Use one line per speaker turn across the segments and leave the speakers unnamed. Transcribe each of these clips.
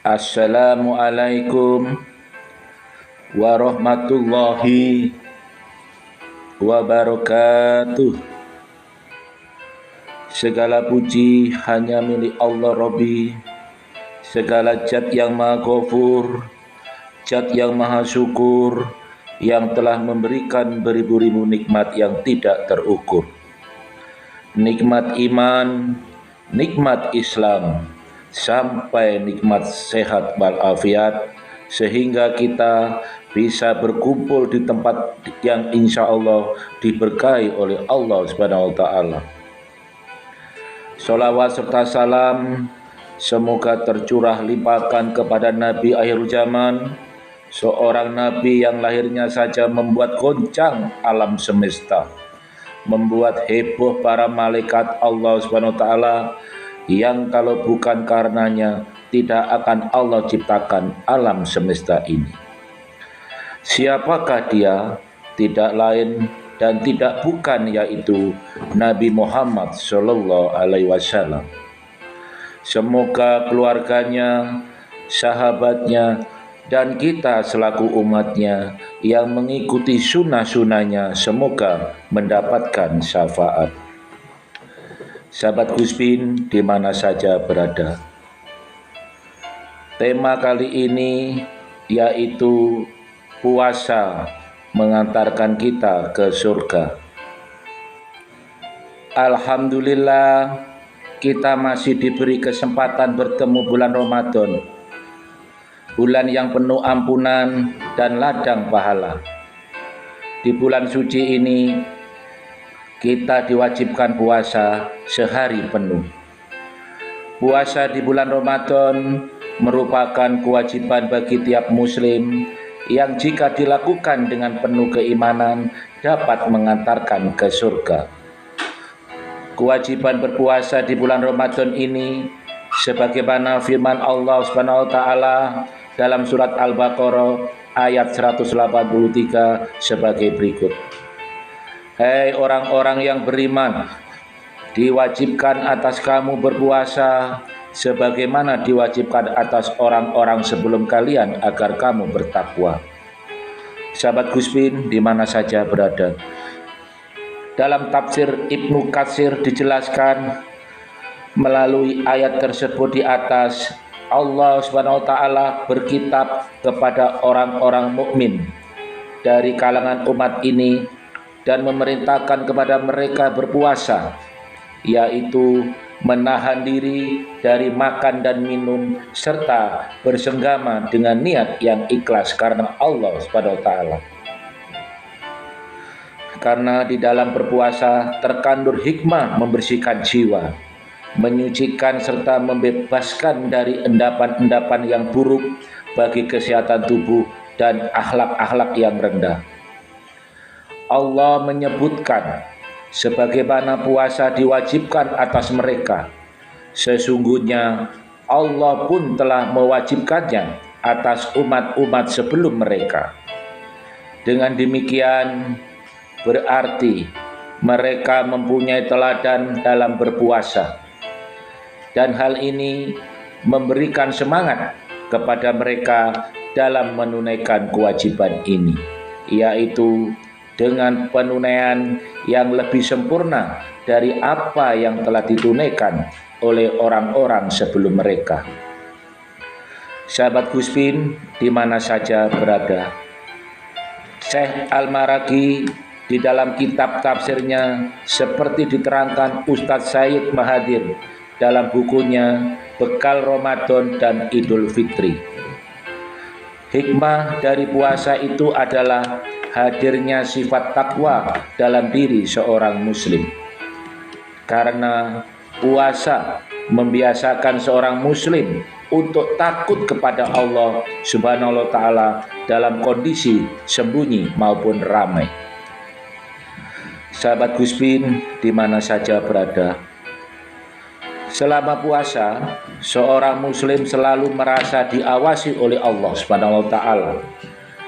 Assalamualaikum warahmatullahi wabarakatuh. Segala puji hanya milik Allah Rabbi. Segala zat yang maha ghafur, zat yang maha syukur, yang telah memberikan beribu-ribu nikmat yang tidak terukur. Nikmat iman, nikmat Islam, sampai nikmat sehat walafiat, sehingga kita bisa berkumpul di tempat yang insya Allah diberkahi oleh Allah Subhanahu wa Ta'ala. Sholawat serta salam semoga tercurah limpahkan kepada Nabi akhir zaman, seorang Nabi yang lahirnya saja membuat goncang alam semesta, membuat heboh para malaikat Allah Subhanahu wa Ta'ala, yang kalau bukan karenanya tidak akan Allah ciptakan alam semesta ini. Siapakah dia? Tidak lain dan tidak bukan yaitu Nabi Muhammad Sallallahu Alaihi Wasallam. Semoga keluarganya, sahabatnya, dan kita selaku umatnya yang mengikuti sunnah-sunnahnya semoga mendapatkan syafaat. Sahabat Guspin di mana saja berada, tema kali ini yaitu puasa mengantarkan kita ke surga. Alhamdulillah, kita masih diberi kesempatan bertemu bulan Ramadan, bulan yang penuh ampunan dan ladang pahala. Di bulan suci ini kita diwajibkan puasa sehari penuh. Puasa di bulan Ramadan merupakan kewajiban bagi tiap muslim yang jika dilakukan dengan penuh keimanan dapat mengantarkan ke surga. Kewajiban berpuasa di bulan Ramadan ini sebagaimana firman Allah Subhanahu wa Ta'ala dalam surat Al-Baqarah ayat 183 sebagai berikut. Hei orang-orang yang beriman, diwajibkan atas kamu berpuasa sebagaimana diwajibkan atas orang-orang sebelum kalian agar kamu bertakwa. Sahabat Guspin di mana saja berada, dalam tafsir Ibnu Katsir dijelaskan melalui ayat tersebut di atas, Allah Subhanahu wa Ta'ala berkitab kepada orang-orang mukmin dari kalangan umat ini dan memerintahkan kepada mereka berpuasa, yaitu menahan diri dari makan dan minum serta bersenggama dengan niat yang ikhlas karena Allah Subhanahu wa Ta'ala. Karena di dalam berpuasa terkandung hikmah membersihkan jiwa, menyucikan serta membebaskan dari endapan-endapan yang buruk bagi kesehatan tubuh dan akhlak-akhlak yang rendah. Allah menyebutkan sebagaimana puasa diwajibkan atas mereka, sesungguhnya Allah pun telah mewajibkannya atas umat-umat sebelum mereka. Dengan demikian berarti mereka mempunyai teladan dalam berpuasa, dan hal ini memberikan semangat kepada mereka dalam menunaikan kewajiban ini, yaitu dengan penunaian yang lebih sempurna dari apa yang telah ditunaikan oleh orang-orang sebelum mereka. Sahabat Guspin di mana saja berada, Syekh Al-Maraghi di dalam kitab tafsirnya seperti diterangkan Ustadz Said Mahathir dalam bukunya Bekal Ramadan dan Idul Fitri. Hikmah dari puasa itu adalah hadirnya sifat takwa dalam diri seorang muslim. Karena puasa membiasakan seorang muslim untuk takut kepada Allah Subhanahu wa Ta'ala dalam kondisi sembunyi maupun ramai. Sahabat Guspin di mana saja berada, selama puasa seorang muslim selalu merasa diawasi oleh Allah Subhanahu wa Ta'ala.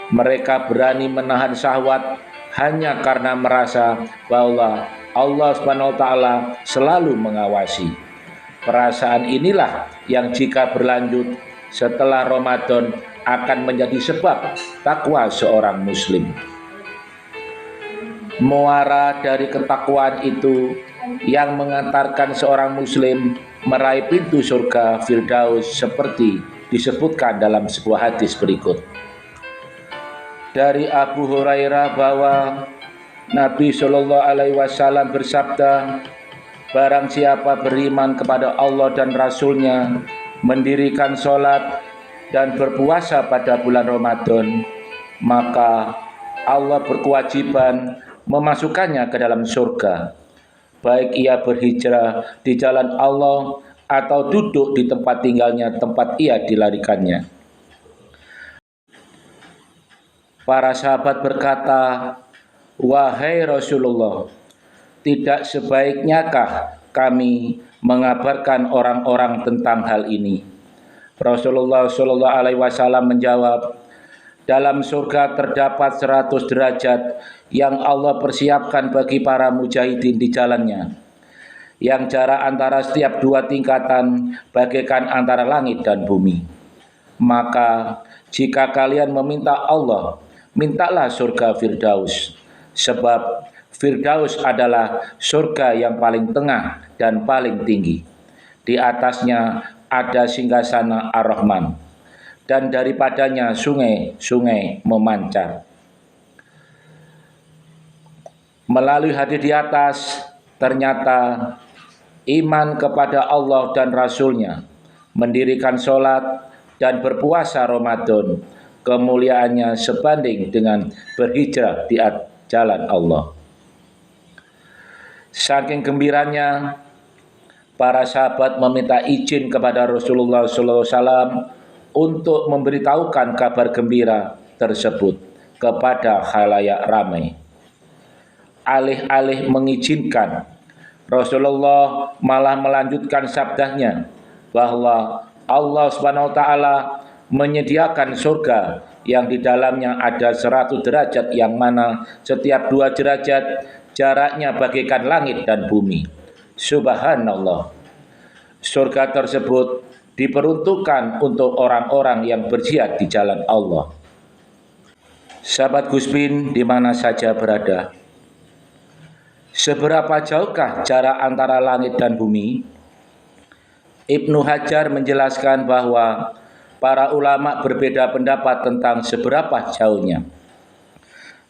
Mereka berani menahan syahwat hanya karena merasa bahwa Allah Subhanahu wa Ta'ala selalu mengawasi. Perasaan inilah yang jika berlanjut setelah Ramadan akan menjadi sebab takwa seorang muslim. Muara dari ketakwaan itu yang mengantarkan seorang muslim meraih pintu surga Firdaus seperti disebutkan dalam sebuah hadis berikut. Dari Abu Hurairah bahwa Nabi Shallallahu Alaihi Wasallam bersabda, barang siapa beriman kepada Allah dan Rasul-Nya, mendirikan sholat dan berpuasa pada bulan Ramadan, maka Allah berkewajiban memasukkannya ke dalam surga, baik ia berhijrah di jalan Allah atau duduk di tempat tinggalnya, tempat ia dilarikannya. Para sahabat berkata, wahai Rasulullah, tidak sebaiknyakah kami mengabarkan orang-orang tentang hal ini? Rasulullah Shallallahu Alaihi Wasallam menjawab, dalam surga terdapat 100 derajat yang Allah persiapkan bagi para mujahidin di jalannya, yang jarak antara setiap 2 tingkatan bagaikan antara langit dan bumi. Maka jika kalian meminta Allah, mintalah surga Firdaus, sebab Firdaus adalah surga yang paling tengah dan paling tinggi. Di atasnya ada singgasana Ar-Rahman, dan daripadanya sungai-sungai memancar. Melalui hadis di atas, ternyata iman kepada Allah dan Rasul-Nya, mendirikan sholat dan berpuasa Ramadan, kemuliaannya sebanding dengan berhijrah di jalan Allah. Saking gembiranya, para sahabat meminta izin kepada Rasulullah SAW untuk memberitahukan kabar gembira tersebut kepada khalayak ramai. Alih-alih mengizinkan, Rasulullah malah melanjutkan sabdanya bahwa Allah Subhanahu wa taala menyediakan surga yang di dalamnya ada 100 derajat, yang mana setiap 2 derajat jaraknya bagaikan langit dan bumi. Subhanallah. Surga tersebut diperuntukkan untuk orang-orang yang berjihad di jalan Allah. Sahabat Gus Bin di mana saja berada, seberapa jauhkah jarak antara langit dan bumi? Ibnu Hajar menjelaskan bahwa para ulama berbeda pendapat tentang seberapa jauhnya.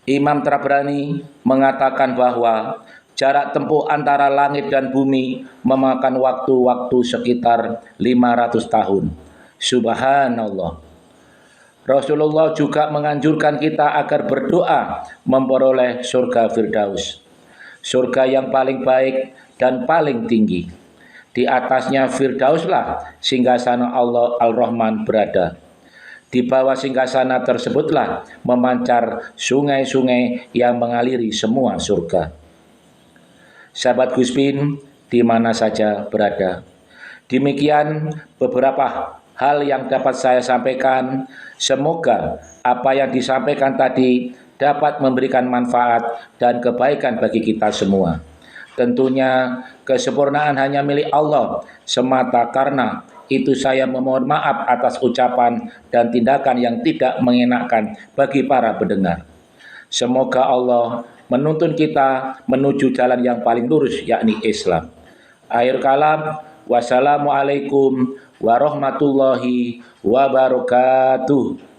Imam Tabrani mengatakan bahwa jarak tempuh antara langit dan bumi memakan waktu sekitar 500 tahun. Subhanallah. Rasulullah juga menganjurkan kita agar berdoa memperoleh surga Firdaus, surga yang paling baik dan paling tinggi. Di atasnya Firdauslah singgasana Allah Al-Rahman berada. Di bawah singgasana tersebutlah memancar sungai-sungai yang mengaliri semua surga. Sahabat Gus Bin di mana saja berada, demikian beberapa hal yang dapat saya sampaikan. Semoga apa yang disampaikan tadi dapat memberikan manfaat dan kebaikan bagi kita semua. Tentunya kesempurnaan hanya milik Allah semata, karena itu saya memohon maaf atas ucapan dan tindakan yang tidak mengenakan bagi para pendengar. Semoga Allah menuntun kita menuju jalan yang paling lurus, yakni Islam. Akhir kalam, wassalamualaikum warahmatullahi wabarakatuh.